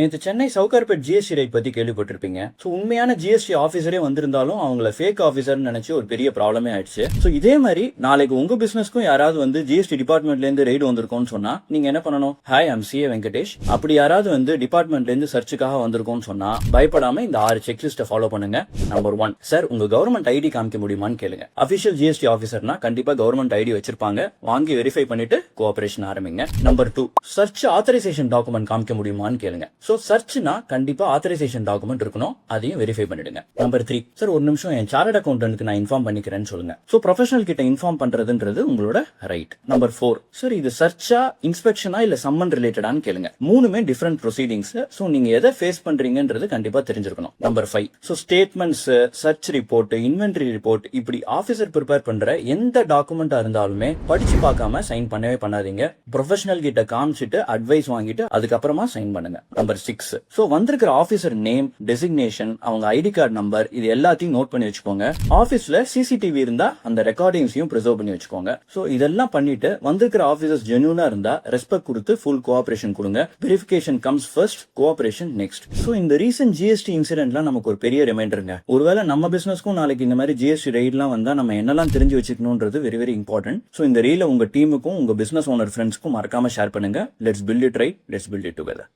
நேற்று Chennai Sowcarpet GST right பத்தி கேள்விப்பட்டிருப்பீங்க. ஸோ உண்மையான ஜிஎஸ்டி ஆஃபீஸரே வந்திருந்தாலும் அவங்கள ஃபேக் ஆஃபீஸர்னு நினைச்சு ஒரு பெரிய ப்ராப்ளமே ஆயிடுச்சு. ஸோ இதே மாதிரி நாளைக்கு உங்க பிசினஸ்க்கும் யாராவது வந்து ஜிஎஸ்டி டிபார்ட்மெண்ட்ல இருந்து ரைடு வந்திருக்கோம்னு சொன்னா நீங்க என்ன பண்ணணும்? Hi, I'm CA Venkatesh. அப்படி யாராவது வந்து டிபார்ட்மெண்ட்ல இருந்து சர்ச்சுக்காக வந்திருக்கோம்னு சொன்னா பயப்படாம இந்த 6 செக்லிஸ்ட்டை ஃபாலோ பண்ணுங்க. நம்பர் 1, சார் உங்க கவர்மெண்ட் ஐடி காமிக்க முடியுமான்னு கேளுங்க. அபிஷியல் ஜிஎஸ்டி ஆஃபீஸர்னா கண்டிப்பா கவர்மெண்ட் ஐடி வச்சிருப்பாங்க. வாங்கி வெரிஃபை பண்ணிட்டு கோஆபரேஷன் ஆரம்பிங்க. நம்பர் 2, சர்ச் ஆத்தரைசேஷன் டாக்குமெண்ட் காமிக்க முடியுமான்னு கேளுங்க. சோ சர்ச்னா கண்டிப்பா ஆத்தரைசேஷன் டாக்குமெண்ட் இருக்கணும், அதையும் வெரிஃபை பண்ணிடுங்க. நம்பர் 3, சார் ஒரு நிமிஷம் என் சார்ட்டர்ட் அக்கௌண்டன்ட்க்கு நான் இன்ஃபார்ம் பண்ணிக்கிறேன்னு சொல்லுங்க. சோ ப்ரொஃபஷனல் கிட்ட இன்ஃபார்ம் பண்றதுன்றது உங்களோட ரைட். நம்பர் 4, சார் இது சர்ச்சா, இன்ஸ்பெக்ஷனா இல்ல சம்மன் ரிலேட்டடான்னு கேளுங்க. மூணுமே டிஃபரெண்ட் ப்ரொசீடிங்ஸ். சோ நீங்க எதை ஃபேஸ் பண்றீங்கன்றது கண்டிப்பா தெரிஞ்சிருக்கணும். Number 5, so statements, search report, inventory report, இப்படி ஆபீசர் ப்ரிப்பேர் பண்ற எந்த டாக்குமெண்டா இருந்தாலுமே படிச்சு பார்க்காம சைன் பண்ணவே பண்ணாதீங்க. ப்ரொஃபஷனல் கிட்ட காமிச்சிட்டு அட்வைஸ் வாங்கிட்டு அதுக்கப்புறமா சைன் பண்ணுங்க. நம்பர் 6, சோ வந்திருக்கிற ஆபீசர் நேம், டெசிக்னேஷன், அவங்க ஐடி கார்டு நம்பர், இது எல்லாத்தையும் நோட் பண்ணி வச்சுக்கோங்க. ஆபீஸ்ல சிசிடிவி இருந்தா அந்த ரெக்கார்டிங்ஸையும் பிரிசர்வ் பண்ணி வச்சுக்கோங்க. சோ இதெல்லாம் பண்ணிட்டு வந்திருக்கிற ஆபீசர்ஸ் ஜென்யூனா இருந்தா ரெஸ்பெக்ட் கொடுத்து ஃபுல் கோஆபரேஷன் கொடுங்க. Verification comes first, cooperation next. So இந்த ரீசன்ட் ஜிஎஸ்டி இன்சிடென்ட்லாம் நமக்கு ஒரு பெரிய ரிமைண்டருங்க. ஒருவேளை நம்ம பிசினஸ்க்கும் நாளைக்கு இந்த மாதிரி ஜிஎஸ்டி ரைட்லாம் வந்தா நம்ம என்னெல்லாம் தெரிஞ்சு வச்சுக்கணும்ன்றது வெரி வெரி இம்பார்ட்டன்ட். சோ இந்த ரீல உங்க டீமுக்கும் உங்க பிசினஸ் ஓனர் ஃப்ரெண்ட்ஸ்க்கும் மறக்காம ஷேர் பண்ணுங்க. Let's build it right, let's build it together.